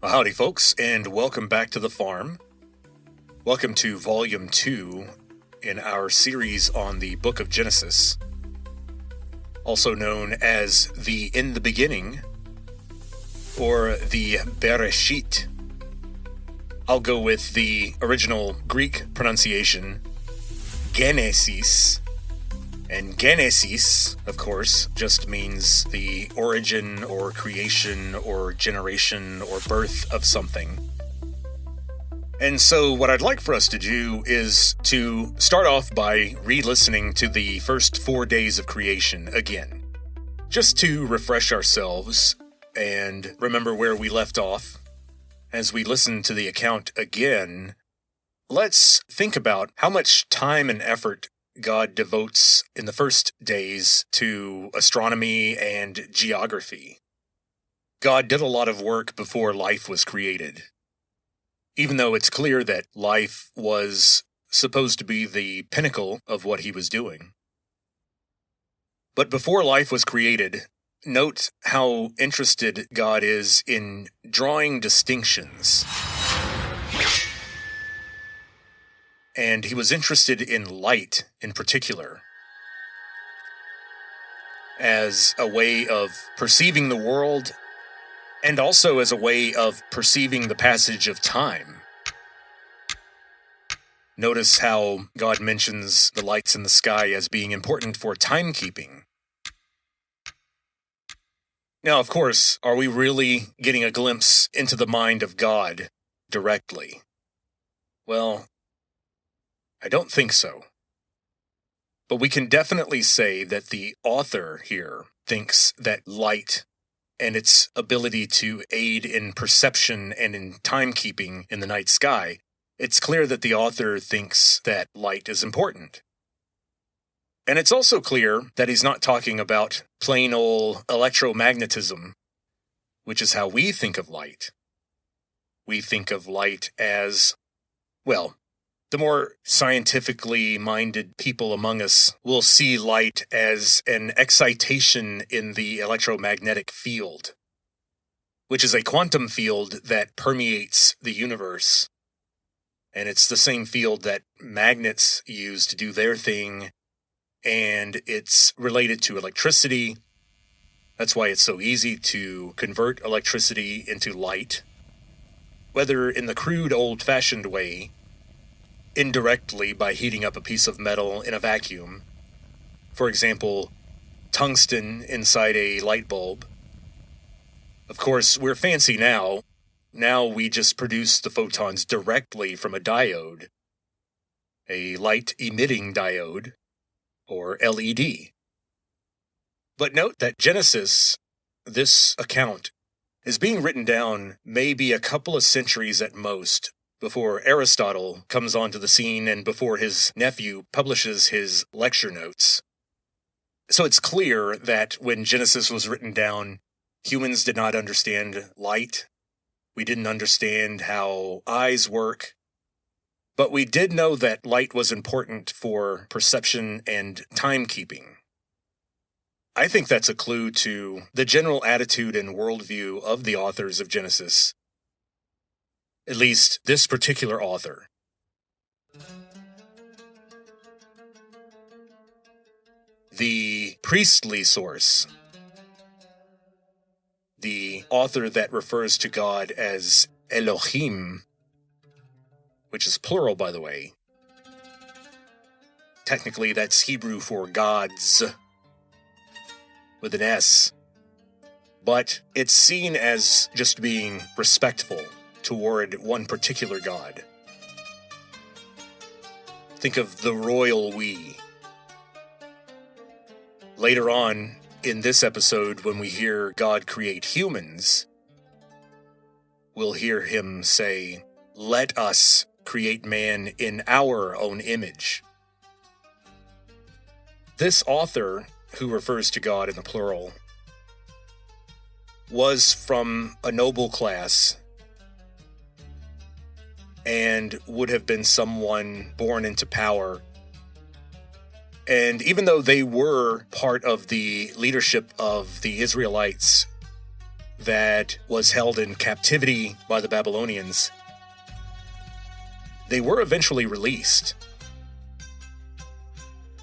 Well, howdy, folks, and welcome back to the farm. Welcome to Volume 2 in our series on the Book of Genesis, also known as the In the Beginning, or the Bereshit. I'll go with the original Greek pronunciation, Genesis. And Genesis, of course, just means the origin or creation or generation or birth of something. And so what I'd like for us to do is to start off by re-listening to the first 4 days of creation again, just to refresh ourselves and remember where we left off. As we listen to the account again, let's think about how much time and effort God devotes in the first days to astronomy and geography. God did a lot of work before life was created. Even though it's clear that life was supposed to be the pinnacle of what he was doing. But before life was created, note how interested God is in drawing distinctions. And he was interested in light in particular, as a way of perceiving the world, and also as a way of perceiving the passage of time. Notice how God mentions the lights in the sky as being important for timekeeping. Now, of course, are we really getting a glimpse into the mind of God directly? Well, I don't think so. But we can definitely say that the author here thinks that light and its ability to aid in perception and in timekeeping in the night sky, it's clear that the author thinks that light is important. And it's also clear that he's not talking about plain old electromagnetism, which is how we think of light. We think of light as, well, the more scientifically minded people among us will see light as an excitation in the electromagnetic field, which is a quantum field that permeates the universe. And it's the same field that magnets use to do their thing, and it's related to electricity. That's why it's so easy to convert electricity into light, whether in the crude old-fashioned way, indirectly by heating up a piece of metal in a vacuum. For example, tungsten inside a light bulb. Of course, we're fancy now. Now we just produce the photons directly from a diode, a light-emitting diode, or LED. But note that Genesis, this account, is being written down maybe a couple of centuries at most, before Aristotle comes onto the scene and before his nephew publishes his lecture notes. So it's clear that when Genesis was written down, humans did not understand light. We didn't understand how eyes work. But we did know that light was important for perception and timekeeping. I think that's a clue to the general attitude and worldview of the authors of Genesis. At least this particular author. The priestly source. The author that refers to God as Elohim, which is plural, by the way. Technically, that's Hebrew for gods, with an S. But it's seen as just being respectful toward one particular god. Think of the royal we. Later on in this episode, when we hear God create humans, we'll hear him say, "Let us create man in our own image." This author, who refers to God in the plural, was from a noble class and would have been someone born into power. And even though they were part of the leadership of the Israelites that was held in captivity by the Babylonians, they were eventually released.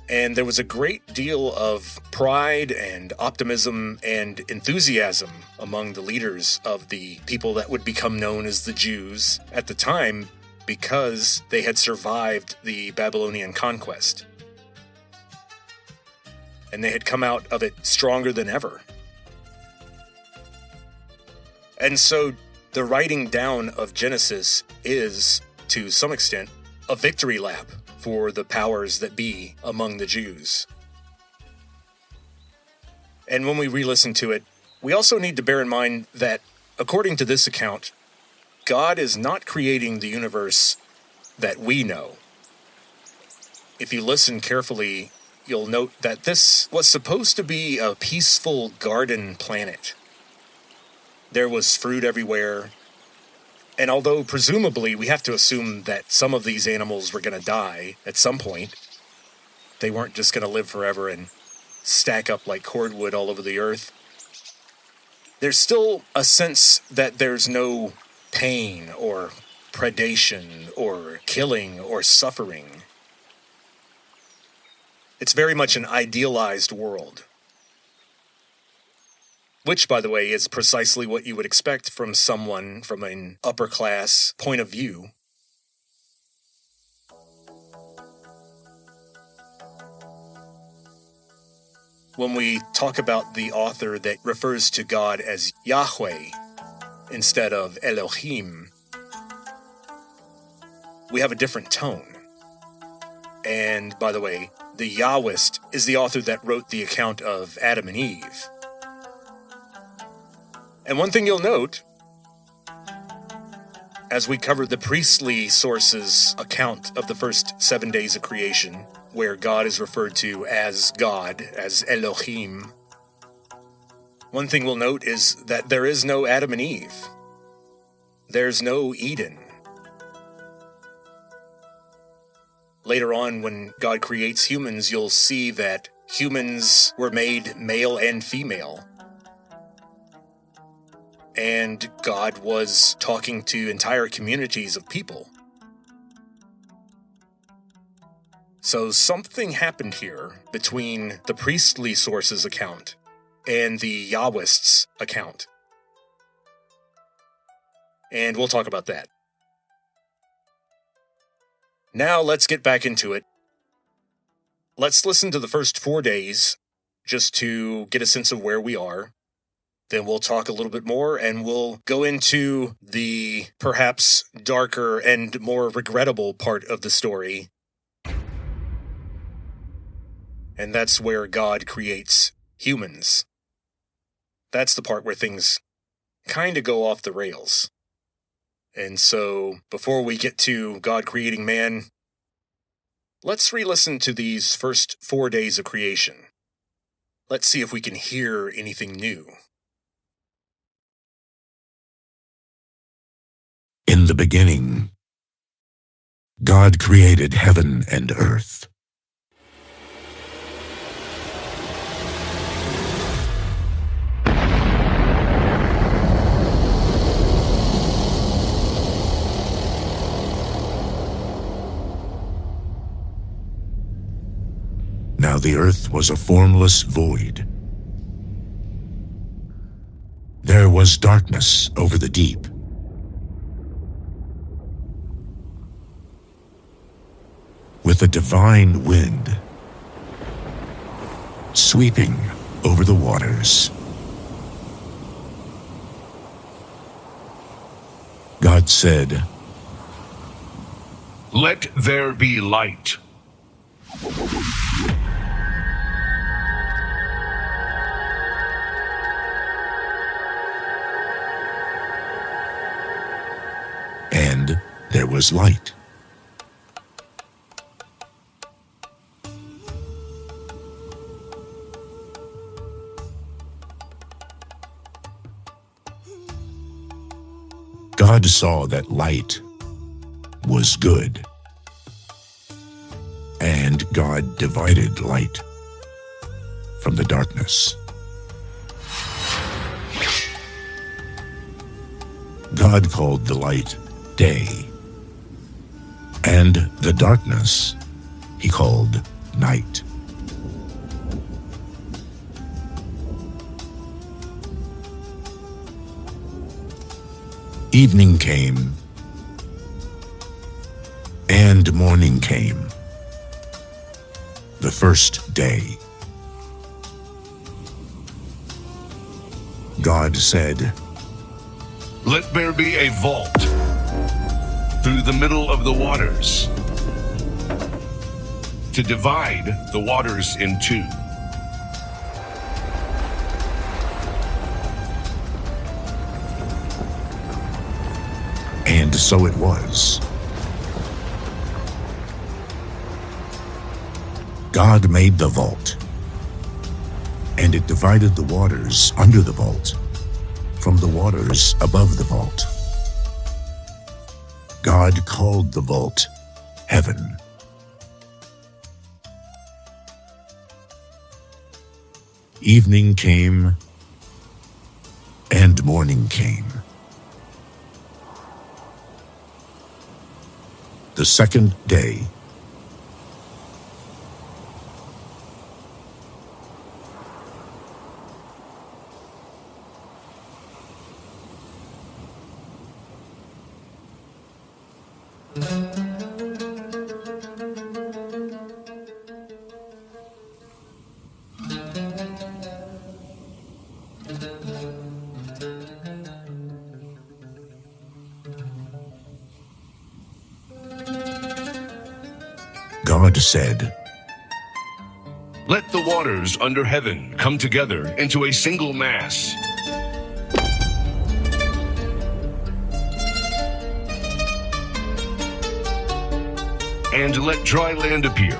And there was a great deal of pride and optimism and enthusiasm among the leaders of the people that would become known as the Jews at the time, because they had survived the Babylonian conquest. And they had come out of it stronger than ever. And so the writing down of Genesis is, to some extent, a victory lap for the powers that be among the Jews. And when we re-listen to it, we also need to bear in mind that, according to this account, God is not creating the universe that we know. If you listen carefully, you'll note that this was supposed to be a peaceful garden planet. There was fruit everywhere, and although presumably we have to assume that some of these animals were going to die at some point, they weren't just going to live forever and stack up like cordwood all over the earth. There's still a sense that there's no pain or predation or killing or suffering. It's very much an idealized world. Which, by the way, is precisely what you would expect from someone from an upper-class point of view. When we talk about the author that refers to God as Yahweh instead of Elohim, we have a different tone. And, by the way, the Yahwist is the author that wrote the account of Adam and Eve. And one thing you'll note, as we covered the priestly sources' account of the first 7 days of creation, where God is referred to as God, as Elohim, one thing we'll note is that there is no Adam and Eve. There's no Eden. Later on, when God creates humans, you'll see that humans were made male and female. And God was talking to entire communities of people. So something happened here between the priestly sources account and the Yahwist's account. And we'll talk about that. Now let's get back into it. Let's listen to the first 4 days just to get a sense of where we are. Then we'll talk a little bit more, and we'll go into the perhaps darker and more regrettable part of the story. And that's where God creates humans. That's the part where things kind of go off the rails. And so, before we get to God creating man, let's re-listen to these first 4 days of creation. Let's see if we can hear anything new. In the beginning, God created heaven and earth. Now the earth was a formless void. There was darkness over the deep. With a divine wind sweeping over the waters, God said, "Let there be light." And there was light. God saw that light was good, and God divided light from the darkness. God called the light day, and the darkness he called night. Evening came, and morning came, the first day. God said, Let there be a vault through the middle of the waters to divide the waters in two. And so it was. God made the vault, and it divided the waters under the vault from the waters above the vault. God called the vault heaven. Evening came, and morning came, the second day. God said, Let the waters under heaven come together into a single mass. And let dry land appear.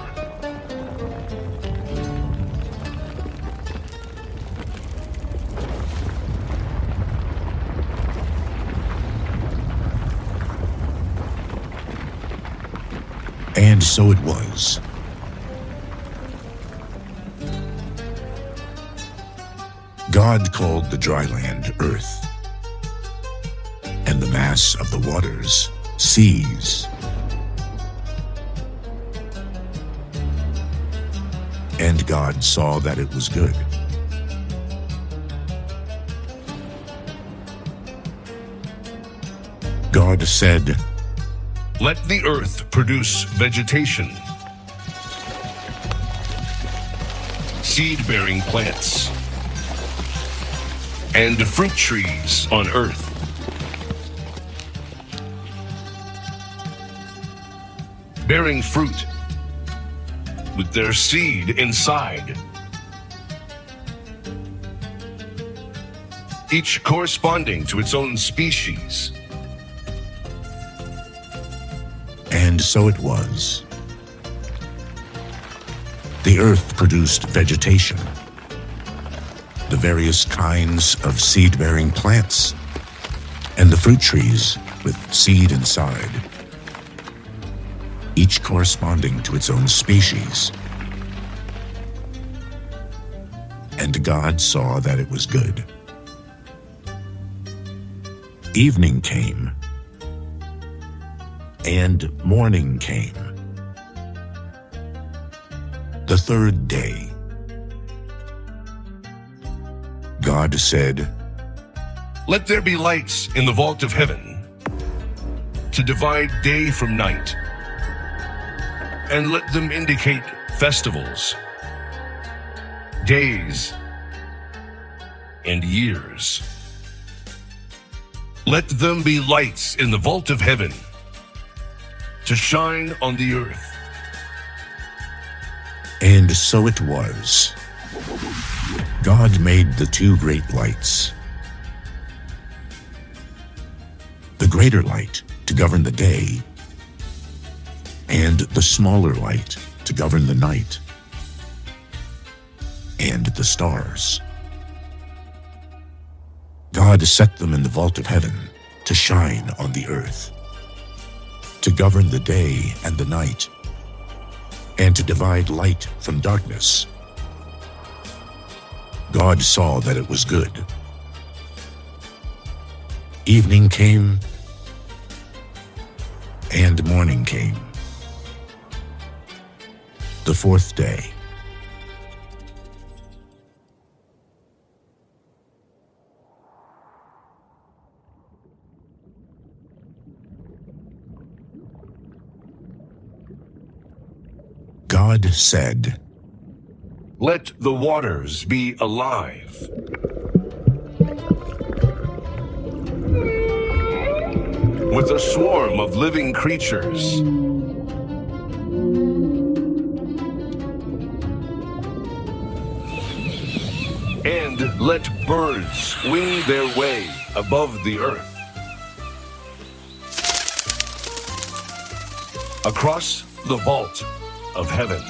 And so it was. God called the dry land earth, and the mass of the waters seas. And God saw that it was good. God said, Let the earth produce vegetation, seed-bearing plants, and fruit trees on earth. Bearing fruit with their seed inside, each corresponding to its own species. And so it was. The earth produced vegetation, the various kinds of seed-bearing plants, and the fruit trees with seed inside, each corresponding to its own species. And God saw that it was good. Evening came, and morning came, the third day. God said, Let there be lights in the vault of heaven to divide day from night, and let them indicate festivals, days, and years. Let them be lights in the vault of heaven to shine on the earth. And so it was. God made the two great lights, the greater light to govern the day, and the smaller light to govern the night, and the stars. God set them in the vault of heaven to shine on the earth, to govern the day and the night, and to divide light from darkness. God saw that it was good. Evening came, and morning came, the fourth day. God said, "Let the waters be alive, with a swarm of living creatures, and let birds wing their way above the earth, across the vault of heaven."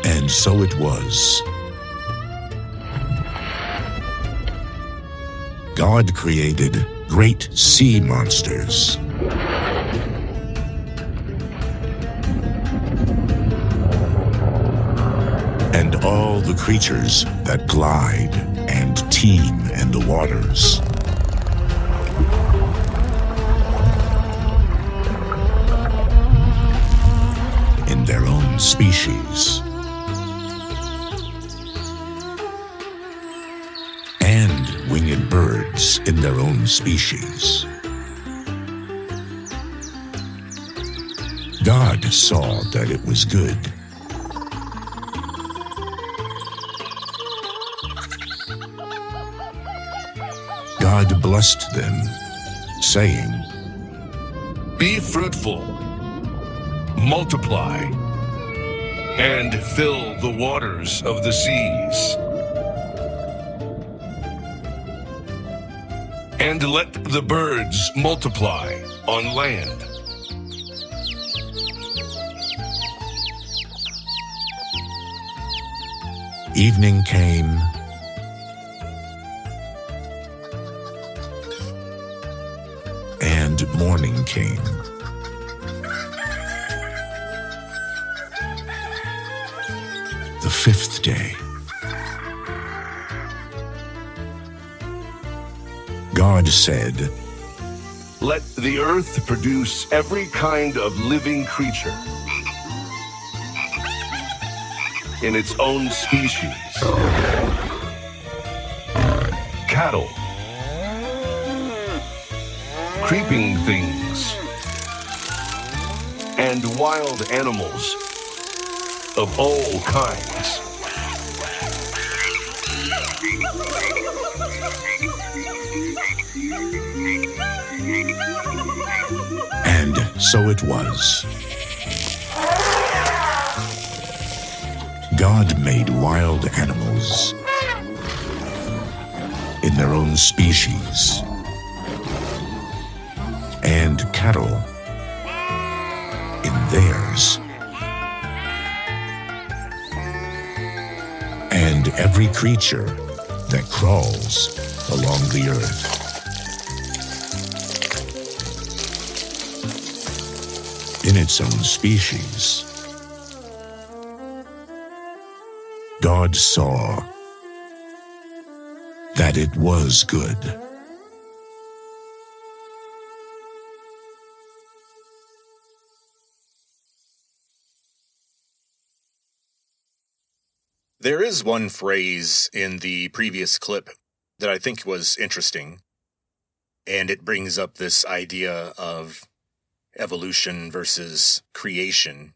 And so it was. God created great sea monsters, and all the creatures that glide and teem in the waters. In their own species. And winged birds in their own species. God saw that it was good. God blessed them, saying, "Be fruitful, multiply, and fill the waters of the seas, and let the birds multiply on land." Evening came, and morning came, the fifth day. God said, "Let the earth produce every kind of living creature in its own species, cattle, creeping things, and wild animals of all kinds." And so it was. God made wild animals in their own species, and cattle in theirs, and every creature that crawls along the earth. In its own species. God saw that it was good. There is one phrase in the previous clip that I think was interesting, and it brings up this idea of evolution versus creation.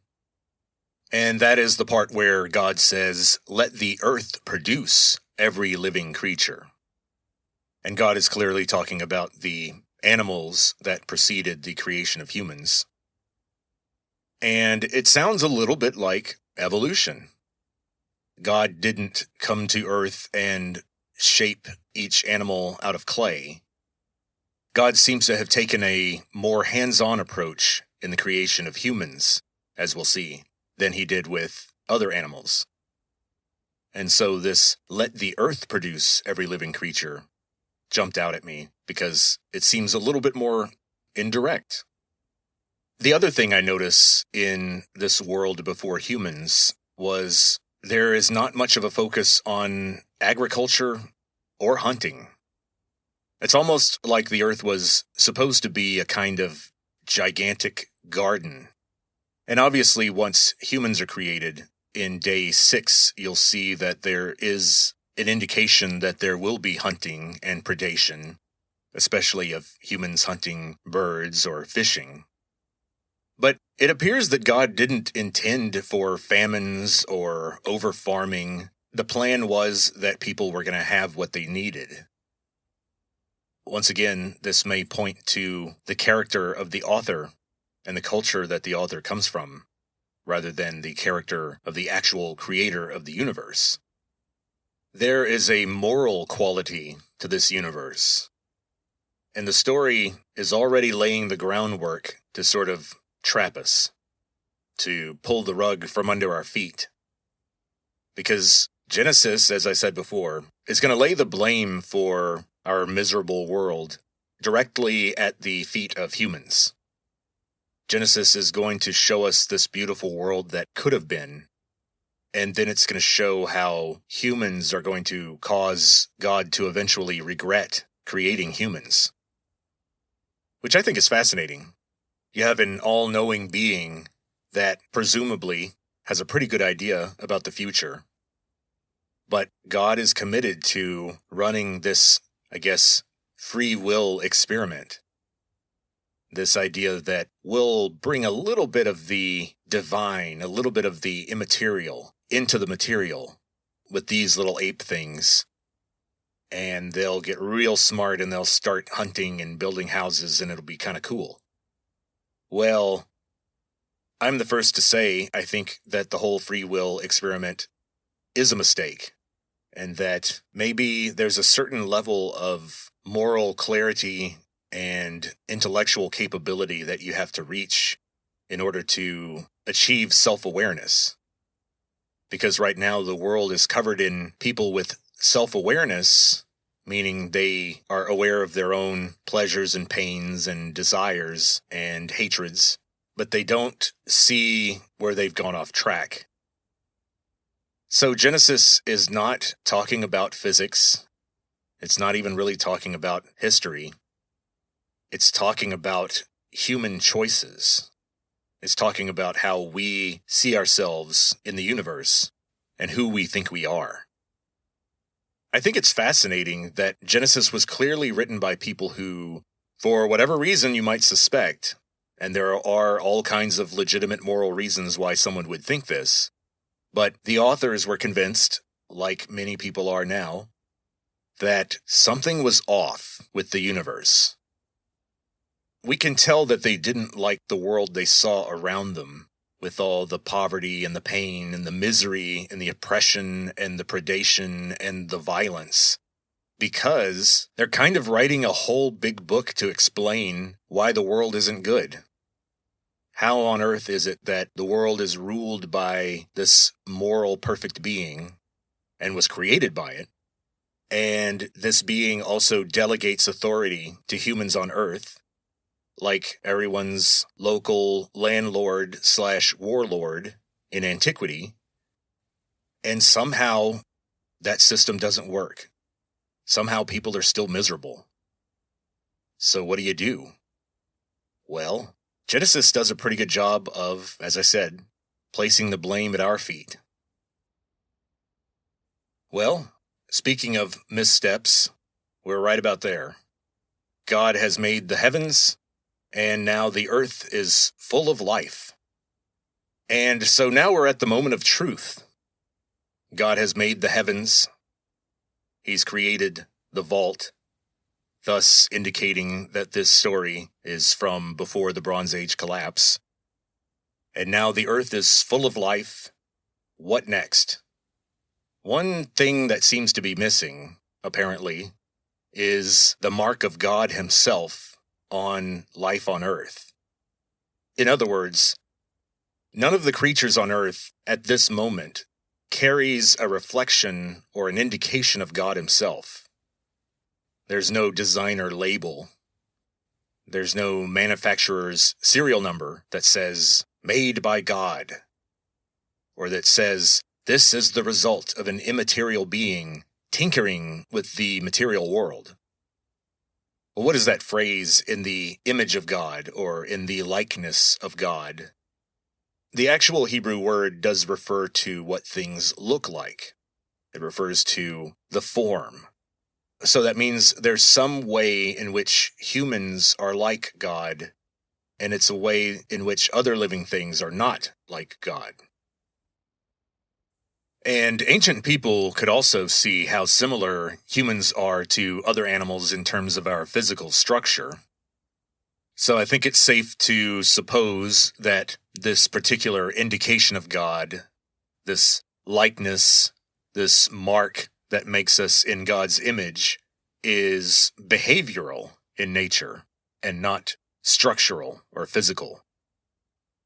And that is the part where God says, "Let the earth produce every living creature." And God is clearly talking about the animals that preceded the creation of humans. And it sounds a little bit like evolution. God didn't come to earth and shape each animal out of clay. God seems to have taken a more hands-on approach in the creation of humans, as we'll see, than he did with other animals. And so this "let the earth produce every living creature" jumped out at me because it seems a little bit more indirect. The other thing I notice in this world before humans was there is not much of a focus on agriculture or hunting. It's almost like the earth was supposed to be a kind of gigantic garden. And obviously, once humans are created, in day 6, you'll see that there is an indication that there will be hunting and predation, especially of humans hunting birds or fishing. But it appears that God didn't intend for famines or over-farming. The plan was that people were going to have what they needed. Once again, this may point to the character of the author and the culture that the author comes from, rather than the character of the actual creator of the universe. There is a moral quality to this universe, and the story is already laying the groundwork to sort of trap us, to pull the rug from under our feet. Because Genesis, as I said before, is going to lay the blame for our miserable world directly at the feet of humans. Genesis is going to show us this beautiful world that could have been, and then it's going to show how humans are going to cause God to eventually regret creating humans, which I think is fascinating. You have an all-knowing being that presumably has a pretty good idea about the future, but God is committed to running this, I guess, free will experiment. This idea that we'll bring a little bit of the divine, a little bit of the immaterial into the material with these little ape things, and they'll get real smart and they'll start hunting and building houses and it'll be kind of cool. Well, I'm the first to say I think that the whole free will experiment is a mistake, and that maybe there's a certain level of moral clarity and intellectual capability that you have to reach in order to achieve self-awareness. Because right now the world is covered in people with self-awareness, meaning they are aware of their own pleasures and pains and desires and hatreds, but they don't see where they've gone off track. So Genesis is not talking about physics. It's not even really talking about history. It's talking about human choices. It's talking about how we see ourselves in the universe and who we think we are. I think it's fascinating that Genesis was clearly written by people who, for whatever reason you might suspect, and there are all kinds of legitimate moral reasons why someone would think this, but the authors were convinced, like many people are now, that something was off with the universe. We can tell that they didn't like the world they saw around them, with all the poverty and the pain and the misery and the oppression and the predation and the violence, because they're kind of writing a whole big book to explain why the world isn't good. How on earth is it that the world is ruled by this moral perfect being and was created by it, and this being also delegates authority to humans on earth, like everyone's local landlord/warlord in antiquity, and somehow that system doesn't work. Somehow people are still miserable. So what do? Well, Genesis does a pretty good job of, as I said, placing the blame at our feet. Well, speaking of missteps, we're right about there. God has made the heavens, and now the earth is full of life. And so now we're at the moment of truth. God has made the heavens. He's created the vault, thus indicating that this story is from before the Bronze Age collapse. And now the earth is full of life. What next? One thing that seems to be missing, apparently, is the mark of God himself on life on earth. In other words, none of the creatures on earth at this moment carries a reflection or an indication of God himself. There's no designer label. There's no manufacturer's serial number that says, made by God, or that says, this is the result of an immaterial being tinkering with the material world. Well, what is that phrase, in the image of God, or in the likeness of God? The actual Hebrew word does refer to what things look like. It refers to the form. So that means there's some way in which humans are like God, and it's a way in which other living things are not like God. And ancient people could also see how similar humans are to other animals in terms of our physical structure. So I think it's safe to suppose that this particular indication of God, this likeness, this mark that makes us in God's image, is behavioral in nature and not structural or physical.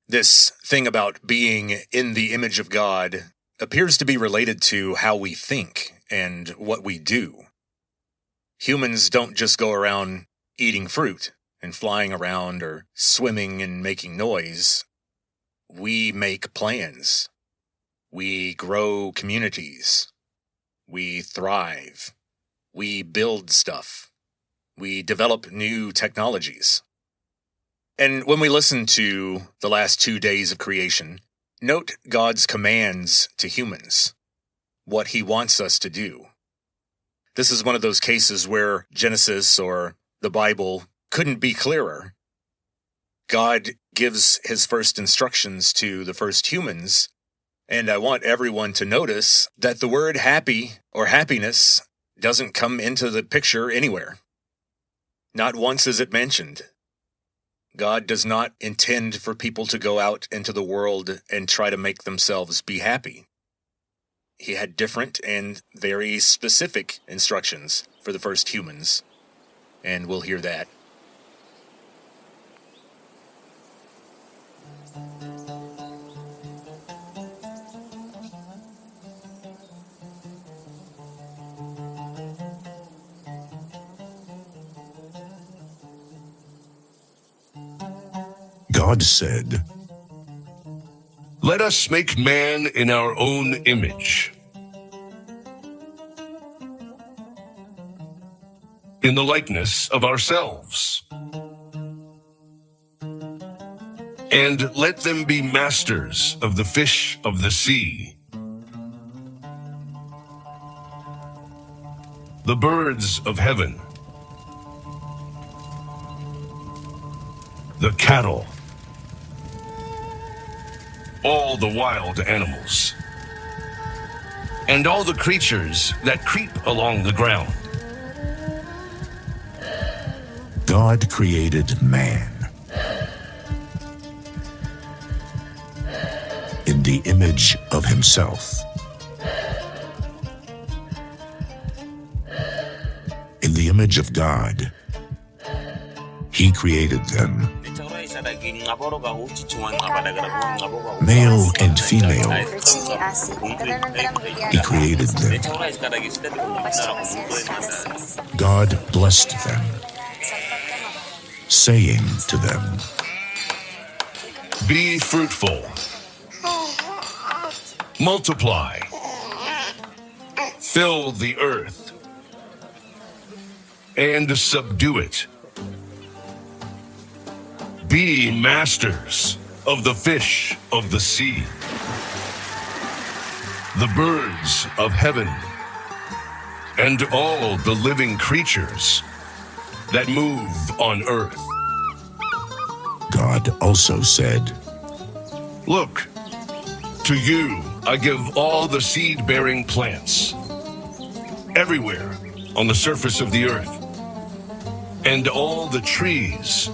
This thing about being in the image of God appears to be related to how we think and what we do. Humans don't just go around eating fruit and flying around or swimming and making noise. We make plans. We grow communities. We thrive. We build stuff. We develop new technologies. And when we listen to the last 2 days of creation, note God's commands to humans, what he wants us to do. This is one of those cases where Genesis or the Bible couldn't be clearer. God gives his first instructions to the first humans, and I want everyone to notice that the word happy or happiness doesn't come into the picture anywhere. Not once is it mentioned. God does not intend for people to go out into the world and try to make themselves be happy. He had different and very specific instructions for the first humans, and we'll hear that. God said, Let us make man in our own image, in the likeness of ourselves, and let them be masters of the fish of the sea, the birds of heaven, the cattle, all the wild animals, and all the creatures that creep along the ground. God created man. In the image of himself. In the image of God, he created them. Male and female, he created them. God blessed them, saying to them, Be fruitful, multiply, fill the earth, and subdue it. Be masters of the fish of the sea, the birds of heaven, and all the living creatures that move on earth. God also said, Look, to you I give all the seed-bearing plants, everywhere on the surface of the earth, and all the trees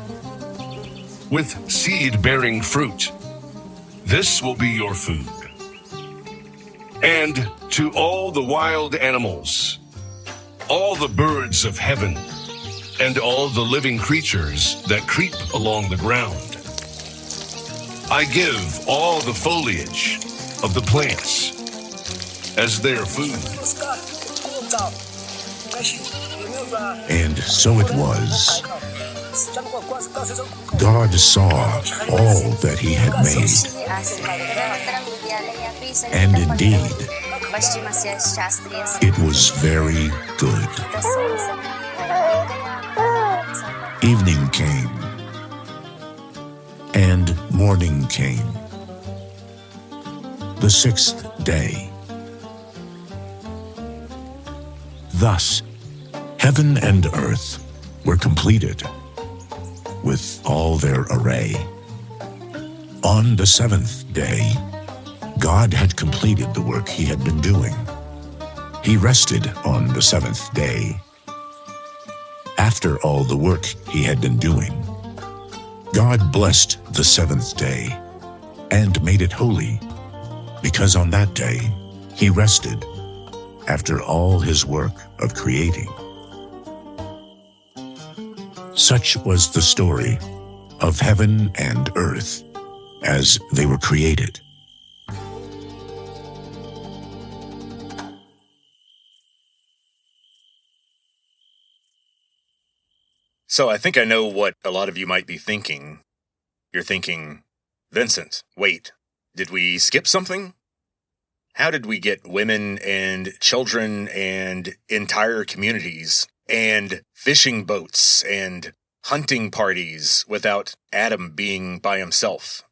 with seed-bearing fruit. This will be your food. And to all the wild animals, all the birds of heaven, and all the living creatures that creep along the ground, I give all the foliage of the plants as their food. and so it was. God saw all that he had made, and indeed, it was very good. Evening came, and morning came, the sixth day. Thus, heaven and earth were completed with all their array. On the seventh day, God had completed the work he had been doing. He rested on the seventh day. After all the work he had been doing, God blessed the seventh day and made it holy, because on that day he rested after all his work of creating. Such was the story of heaven and earth as they were created. So I think I know what a lot of you might be thinking. You're thinking, Vincent, wait, did we skip something? How did we get women and children and entire communities and fishing boats and hunting parties without Adam being by himself,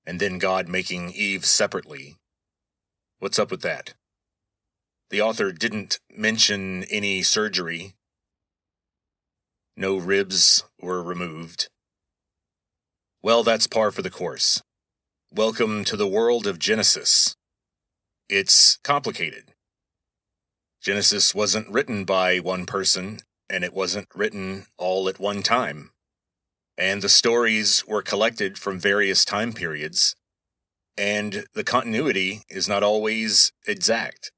and then God making Eve separately? What's up with that? The author didn't mention any surgery. No ribs were removed. Well, that's par for the course. Welcome to the world of Genesis. It's complicated. Genesis wasn't written by one person, and it wasn't written all at one time. And the stories were collected from various time periods, and the continuity is not always exact.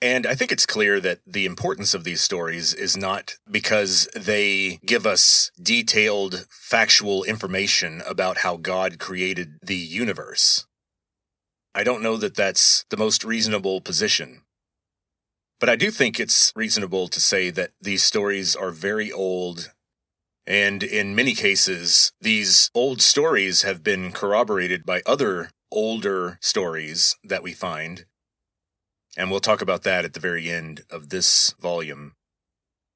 And I think it's clear that the importance of these stories is not because they give us detailed, factual information about how God created the universe. I don't know that that's the most reasonable position. But I do think it's reasonable to say that these stories are very old, and in many cases, these old stories have been corroborated by other older stories that we find. And we'll talk about that at the very end of this volume.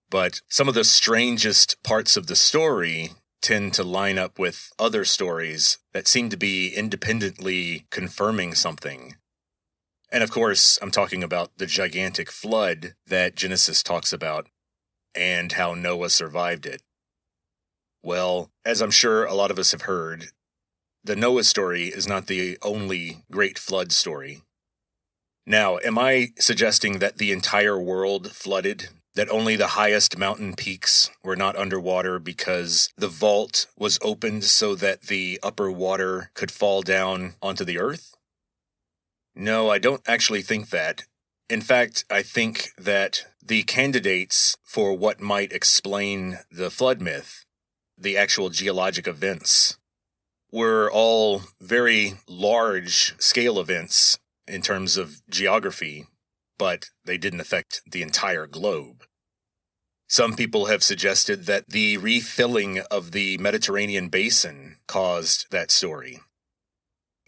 But some of the strangest parts of the story tend to line up with other stories that seem to be independently confirming something. And of course, I'm talking about the gigantic flood that Genesis talks about and how Noah survived it. Well, as I'm sure a lot of us have heard, the Noah story is not the only great flood story. Now, am I suggesting that the entire world flooded? That only the highest mountain peaks were not underwater because the vault was opened so that the upper water could fall down onto the earth? No, I don't actually think that. In fact, I think that the candidates for what might explain the flood myth, the actual geologic events, were all very large-scale events in terms of geography, but they didn't affect the entire globe. Some people have suggested that the refilling of the Mediterranean basin caused that story.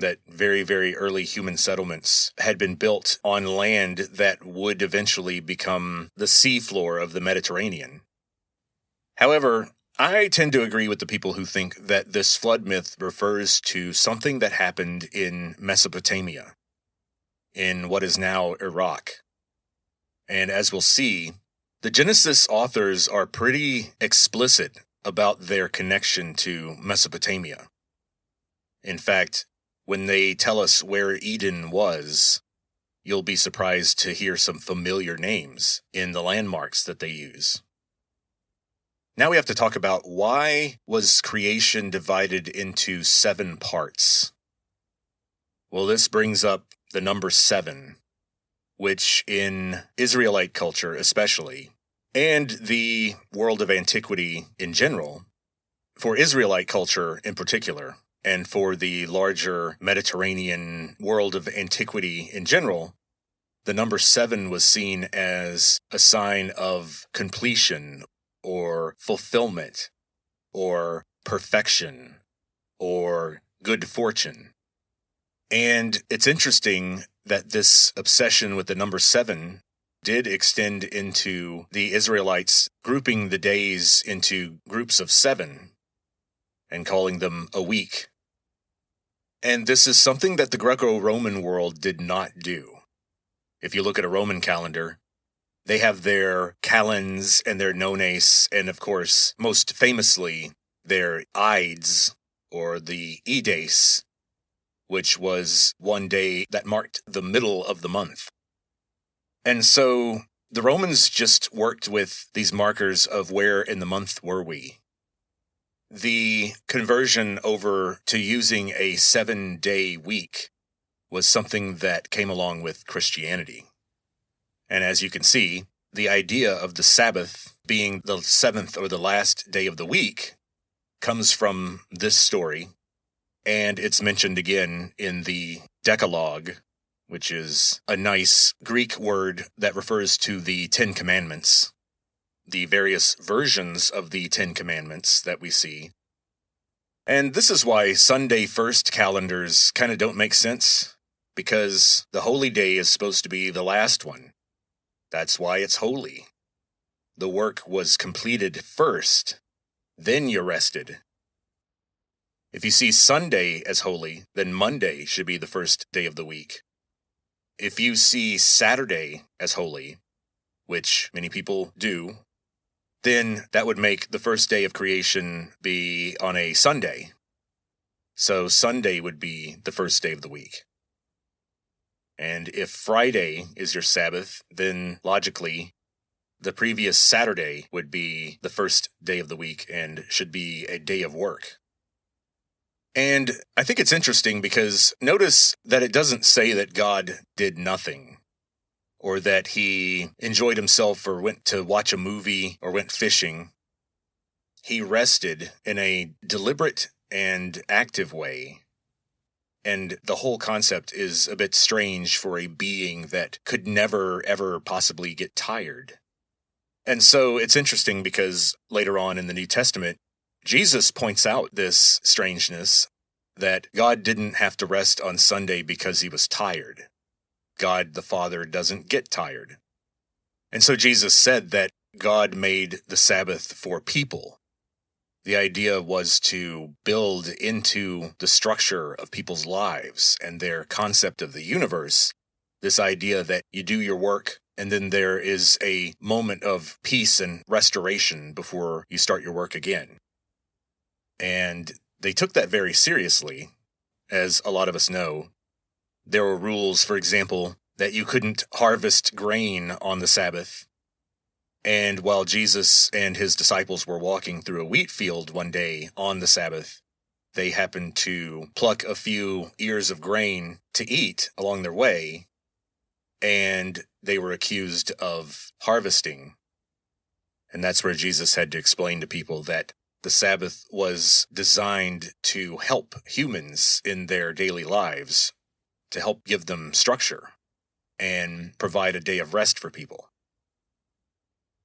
That very, very early human settlements had been built on land that would eventually become the seafloor of the Mediterranean. However, I tend to agree with the people who think that this flood myth refers to something that happened in Mesopotamia, in what is now Iraq. And as we'll see, the Genesis authors are pretty explicit about their connection to Mesopotamia. In fact, when they tell us where Eden was, you'll be surprised to hear some familiar names in the landmarks that they use. Now we have to talk about why was creation divided into 7 parts? Well, this brings up the number 7, which in Israelite culture especially, and the world of antiquity in general, for Israelite culture in particular, and for the larger Mediterranean world of antiquity in general, the number 7 was seen as a sign of completion or fulfillment, or perfection, or good fortune. And it's interesting that this obsession with the number 7 did extend into the Israelites grouping the days into groups of 7 and calling them a week. And this is something that the Greco-Roman world did not do. If you look at a Roman calendar, they have their calends and their nones, and of course, most famously, their ides, or the ides, which was one day that marked the middle of the month. And so the Romans just worked with these markers of where in the month were we. The conversion over to using a 7-day week was something that came along with Christianity. And as you can see, the idea of the Sabbath being the 7th or the last day of the week comes from this story, and it's mentioned again in the Decalogue, which is a nice Greek word that refers to the 10 Commandments, the various versions of the 10 Commandments that we see. And this is why Sunday first calendars kind of don't make sense, because the holy day is supposed to be the last one. That's why it's holy. The work was completed first, then you rested. If you see Sunday as holy, then Monday should be the first day of the week. If you see Saturday as holy, which many people do, then that would make the first day of creation be on a Sunday. So Sunday would be the first day of the week. And if Friday is your Sabbath, then logically, the previous Saturday would be the first day of the week and should be a day of work. And I think it's interesting because notice that it doesn't say that God did nothing, or that he enjoyed himself or went to watch a movie or went fishing. He rested in a deliberate and active way. And the whole concept is a bit strange for a being that could never, ever possibly get tired. And so it's interesting because later on in the New Testament, Jesus points out this strangeness, that God didn't have to rest on Sunday because he was tired. God the Father doesn't get tired. And so Jesus said that God made the Sabbath for people. The idea was to build into the structure of people's lives and their concept of the universe, this idea that you do your work and then there is a moment of peace and restoration before you start your work again. And they took that very seriously, as a lot of us know. There were rules, for example, that you couldn't harvest grain on the Sabbath. And while Jesus and his disciples were walking through a wheat field one day on the Sabbath, they happened to pluck a few ears of grain to eat along their way, and they were accused of harvesting. And that's where Jesus had to explain to people that the Sabbath was designed to help humans in their daily lives, to help give them structure and provide a day of rest for people.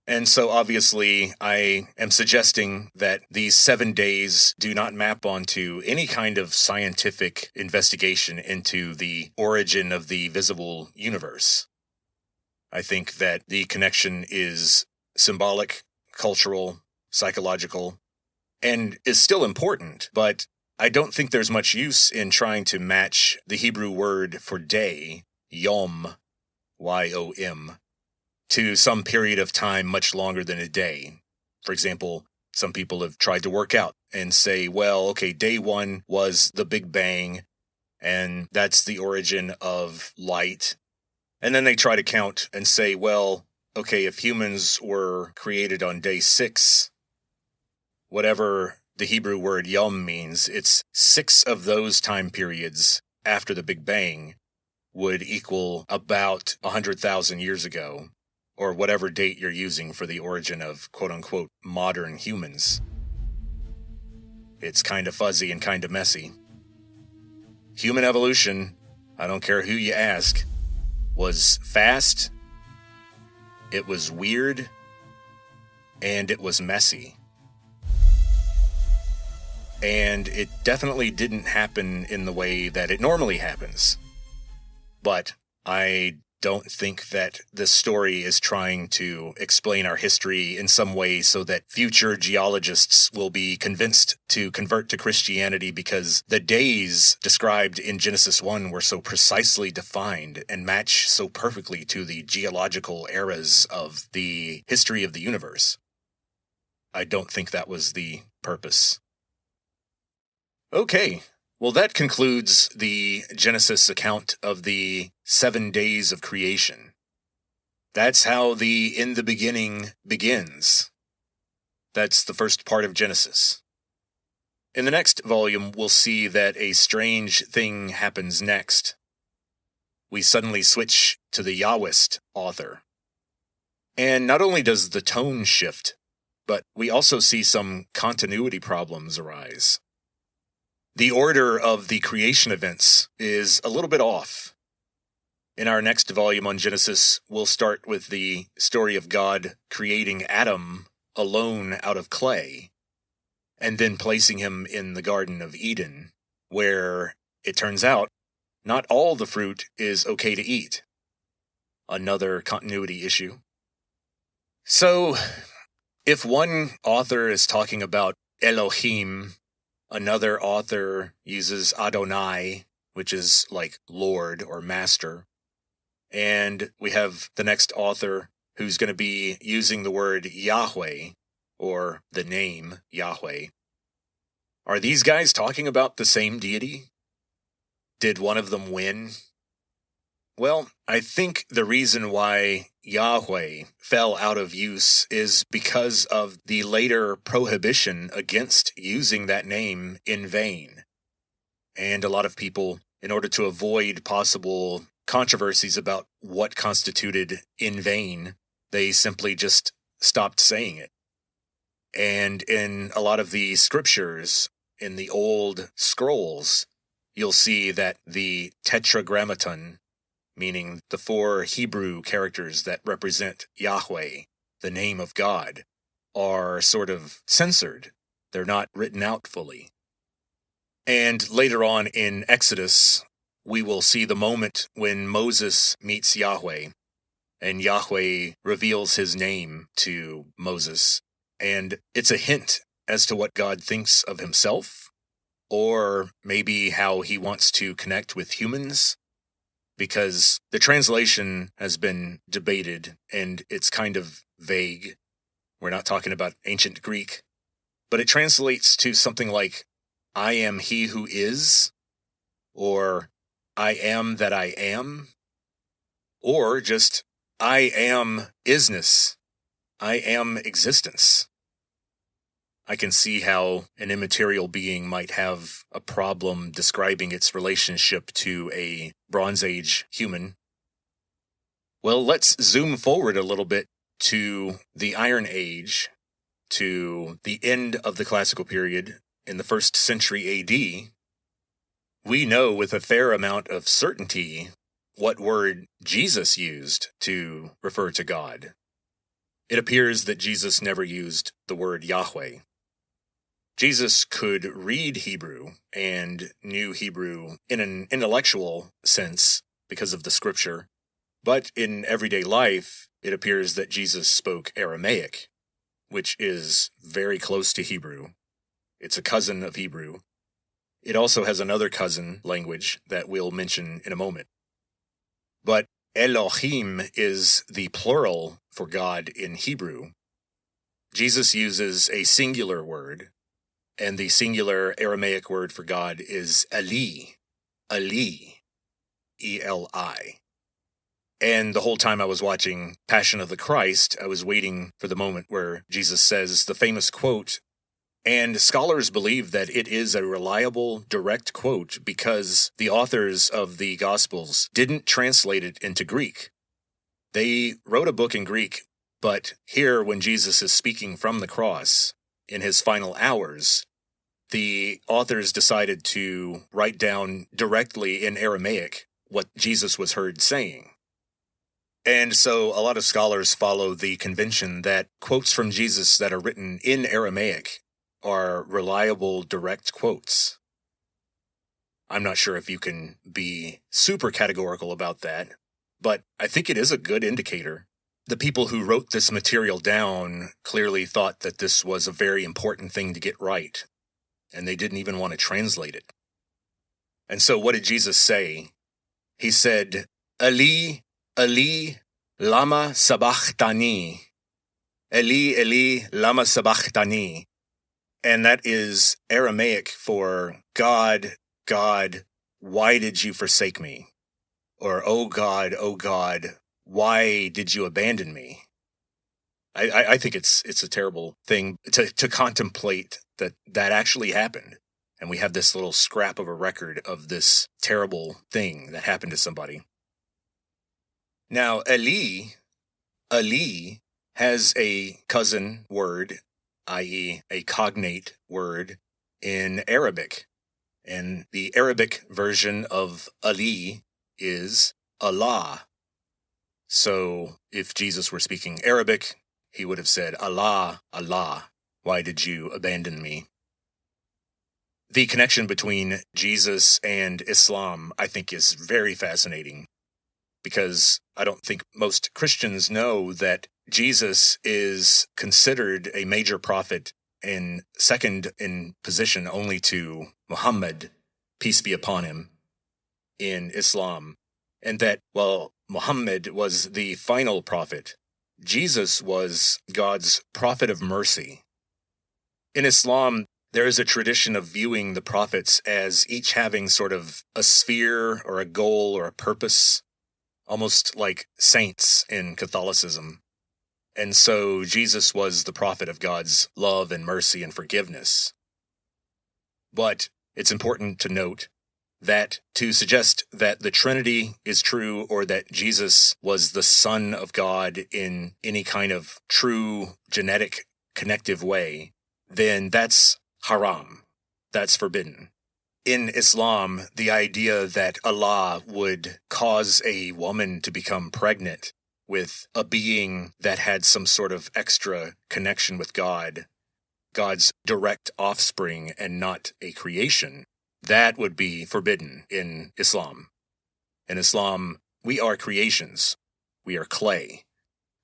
And so obviously I am suggesting that these 7 days do not map onto any kind of scientific investigation into the origin of the visible universe. I think that the connection is symbolic, cultural, psychological, and is still important, but I don't think there's much use in trying to match the Hebrew word for day, yom, Y-O-M, to some period of time much longer than a day. For example, some people have tried to work out and say, well, okay, day 1 was the Big Bang, and that's the origin of light. And then they try to count and say, well, okay, if humans were created on day 6, whatever the Hebrew word yom means, it's 6 of those time periods after the Big Bang would equal about 100,000 years ago, or whatever date you're using for the origin of quote-unquote modern humans. It's kind of fuzzy and kind of messy. Human evolution, I don't care who you ask, was fast, it was weird, and it was messy. and it definitely didn't happen in the way that it normally happens. But I don't think that this story is trying to explain our history in some way so that future geologists will be convinced to convert to Christianity because the days described in Genesis 1 were so precisely defined and match so perfectly to the geological eras of the history of the universe. I don't think that was the purpose. Okay. Well, that concludes the Genesis account of the 7 days of creation. That's how the in the beginning begins. That's the first part of Genesis. In the next volume, we'll see that a strange thing happens next. We suddenly switch to the Yahwist author. And not only does the tone shift, but we also see some continuity problems arise. The order of the creation events is a little bit off. In our next volume on Genesis, we'll start with the story of God creating Adam alone out of clay, and then placing him in the Garden of Eden, where, it turns out, not all the fruit is okay to eat. Another continuity issue. So, if one author is talking about Elohim, another author uses Adonai, which is like Lord or Master. And we have the next author who's going to be using the word Yahweh, or the name Yahweh. Are these guys talking about the same deity? Did one of them win? Well, I think the reason why Yahweh fell out of use is because of the later prohibition against using that name in vain. And a lot of people, in order to avoid possible controversies about what constituted in vain, they simply just stopped saying it. And in a lot of the scriptures, in the old scrolls, you'll see that the tetragrammaton, meaning the 4 Hebrew characters that represent Yahweh, the name of God, are sort of censored. They're not written out fully. And later on in Exodus, we will see the moment when Moses meets Yahweh, and Yahweh reveals his name to Moses. And it's a hint as to what God thinks of himself, or maybe how he wants to connect with humans. Because the translation has been debated, and it's kind of vague. We're not talking about ancient Greek. But it translates to something like, I am he who is, or I am that I am, or just, I am isness, I am existence. I can see how an immaterial being might have a problem describing its relationship to a Bronze Age human. Well, let's zoom forward a little bit to the Iron Age, to the end of the classical period in the 1st century AD. We know with a fair amount of certainty what word Jesus used to refer to God. It appears that Jesus never used the word Yahweh. Jesus could read Hebrew and knew Hebrew in an intellectual sense because of the scripture, but in everyday life, it appears that Jesus spoke Aramaic, which is very close to Hebrew. It's a cousin of Hebrew. It also has another cousin language that we'll mention in a moment. But Elohim is the plural for God in Hebrew. Jesus uses a singular word, and the singular Aramaic word for God is Eli, Eli, E-L-I. And the whole time I was watching Passion of the Christ, I was waiting for the moment where Jesus says the famous quote, and scholars believe that it is a reliable, direct quote because the authors of the Gospels didn't translate it into Greek. They wrote a book in Greek, but here when Jesus is speaking from the cross, in his final hours, the authors decided to write down directly in Aramaic what Jesus was heard saying. And so a lot of scholars follow the convention that quotes from Jesus that are written in Aramaic are reliable, direct quotes. I'm not sure if you can be super categorical about that, but I think it is a good indicator. The people who wrote this material down clearly thought that this was a very important thing to get right, and they didn't even want to translate it. And so what did Jesus say? He said, Eli, Eli, lama sabachthani. Eli, Eli, lama sabachthani. And that is Aramaic for God, God, why did you forsake me? Or, oh God, why did you abandon me? I think it's a terrible thing to contemplate that actually happened. And we have this little scrap of a record of this terrible thing that happened to somebody. Now, Ali has a cousin word, i.e. a cognate word, in Arabic. And the Arabic version of Ali is Allah. So if Jesus were speaking Arabic, he would have said, Allah, Allah, why did you abandon me? The connection between Jesus and Islam, I think, is very fascinating, because I don't think most Christians know that Jesus is considered a major prophet and second in position only to Muhammad, peace be upon him, in Islam. And that while Muhammad was the final prophet, Jesus was God's prophet of mercy. In Islam, there is a tradition of viewing the prophets as each having sort of a sphere or a goal or a purpose, almost like saints in Catholicism. And so Jesus was the prophet of God's love and mercy and forgiveness. But it's important to note that to suggest that the Trinity is true or that Jesus was the Son of God in any kind of true genetic connective way, then that's haram. That's forbidden. In Islam, the idea that Allah would cause a woman to become pregnant with a being that had some sort of extra connection with God, God's direct offspring and not a creation, that would be forbidden in Islam. In Islam, we are creations. We are clay.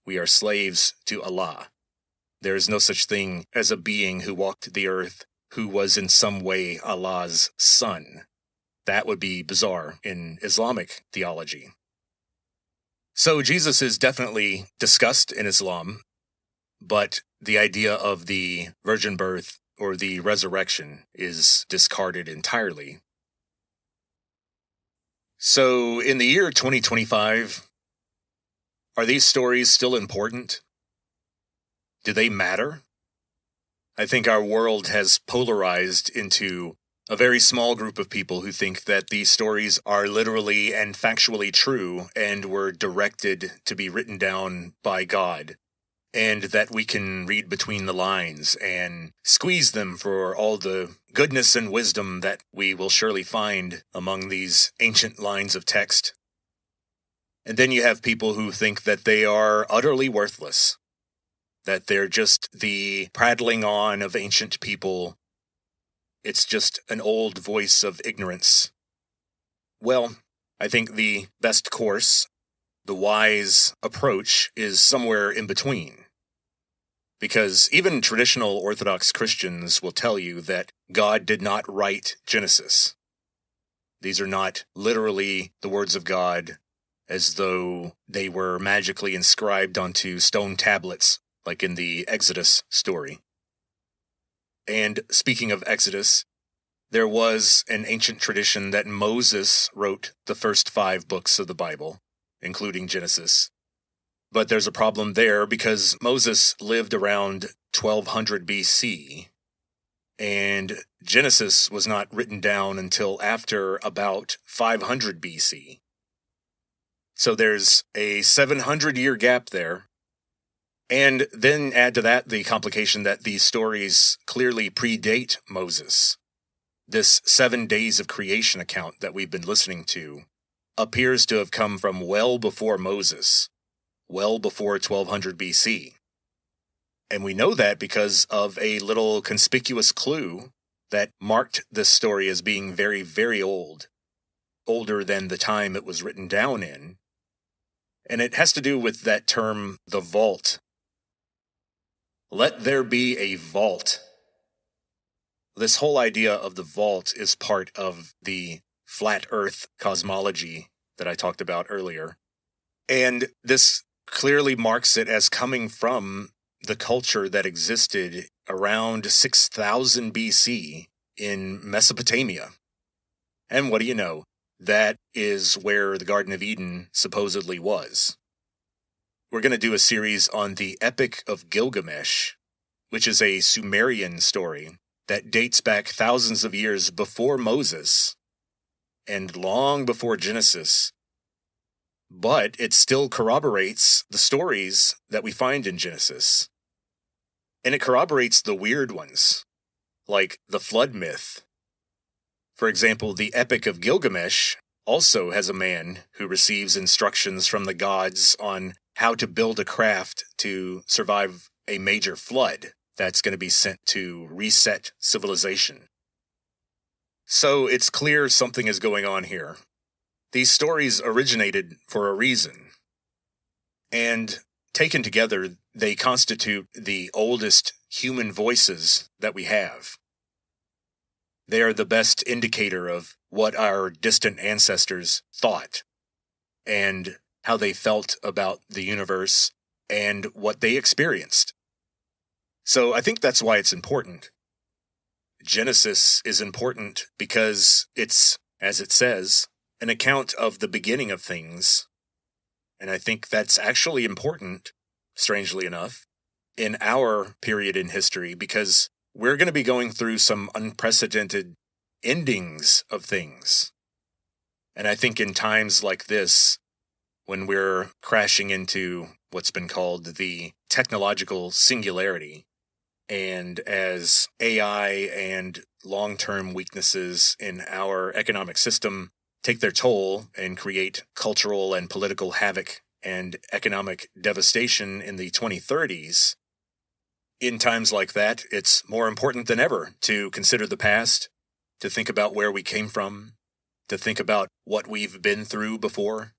We are slaves to Allah. There is no such thing as a being who walked the earth who was in some way Allah's son. That would be bizarre in Islamic theology. So Jesus is definitely discussed in Islam, but the idea of the virgin birth or the resurrection is discarded entirely. So in the year 2025, are these stories still important? Do they matter? I think our world has polarized into a very small group of people who think that these stories are literally and factually true and were directed to be written down by God, and that we can read between the lines and squeeze them for all the goodness and wisdom that we will surely find among these ancient lines of text. And then you have people who think that they are utterly worthless, that they're just the prattling on of ancient people. It's just an old voice of ignorance. Well, I think the best course, the wise approach, is somewhere in between. Because even traditional Orthodox Christians will tell you that God did not write Genesis. These are not literally the words of God as though they were magically inscribed onto stone tablets, like in the Exodus story. And speaking of Exodus, there was an ancient tradition that Moses wrote the first 5 books of the Bible, including Genesis. But there's a problem there because Moses lived around 1200 BC, and Genesis was not written down until after about 500 BC. So there's a 700-year gap there. And then add to that the complication that these stories clearly predate Moses. This 7 days of creation account that we've been listening to appears to have come from well before Moses, well before 1200 BC. And we know that because of a little conspicuous clue that marked this story as being very, very old, older than the time it was written down in. And it has to do with that term, the vault. Let there be a vault. This whole idea of the vault is part of the flat earth cosmology that I talked about earlier. And this clearly marks it as coming from the culture that existed around 6000 BC in Mesopotamia. And what do you know? That is where the Garden of Eden supposedly was. We're going to do a series on the Epic of Gilgamesh, which is a Sumerian story that dates back thousands of years before Moses and long before Genesis. But it still corroborates the stories that we find in Genesis. And it corroborates the weird ones, like the flood myth. For example, the Epic of Gilgamesh also has a man who receives instructions from the gods on how to build a craft to survive a major flood that's going to be sent to reset civilization. So it's clear something is going on here. These stories originated for a reason. And taken together, they constitute the oldest human voices that we have. They are the best indicator of what our distant ancestors thought and how they felt about the universe and what they experienced. So I think that's why it's important. Genesis is important because it's, as it says, an account of the beginning of things. And I think that's actually important, strangely enough, in our period in history, because we're going to be going through some unprecedented endings of things. And I think in times like this, when we're crashing into what's been called the technological singularity, and as AI and long-term weaknesses in our economic system take their toll and create cultural and political havoc and economic devastation in the 2030s, in times like that, it's more important than ever to consider the past, to think about where we came from, to think about what we've been through before.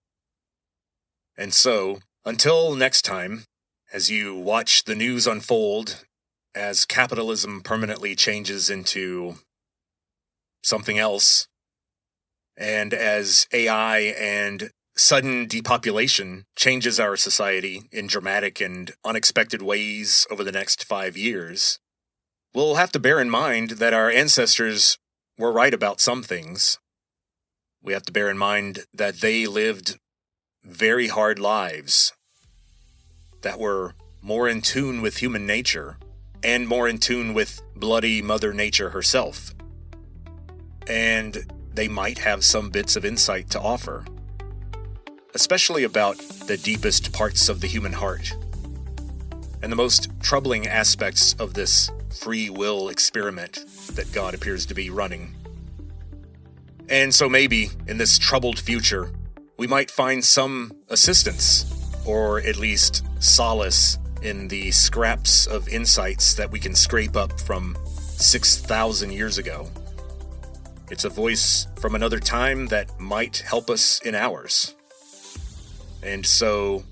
And so, until next time, as you watch the news unfold, as capitalism permanently changes into something else, and as AI and sudden depopulation changes our society in dramatic and unexpected ways over the next 5 years, we'll have to bear in mind that our ancestors were right about some things. We have to bear in mind that they lived very hard lives that were more in tune with human nature and more in tune with bloody Mother Nature herself. And they might have some bits of insight to offer, especially about the deepest parts of the human heart and the most troubling aspects of this free will experiment that God appears to be running. And so maybe in this troubled future, we might find some assistance, or at least solace, in the scraps of insights that we can scrape up from 6,000 years ago. It's a voice from another time that might help us in ours. And so,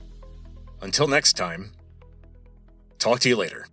until next time, talk to you later.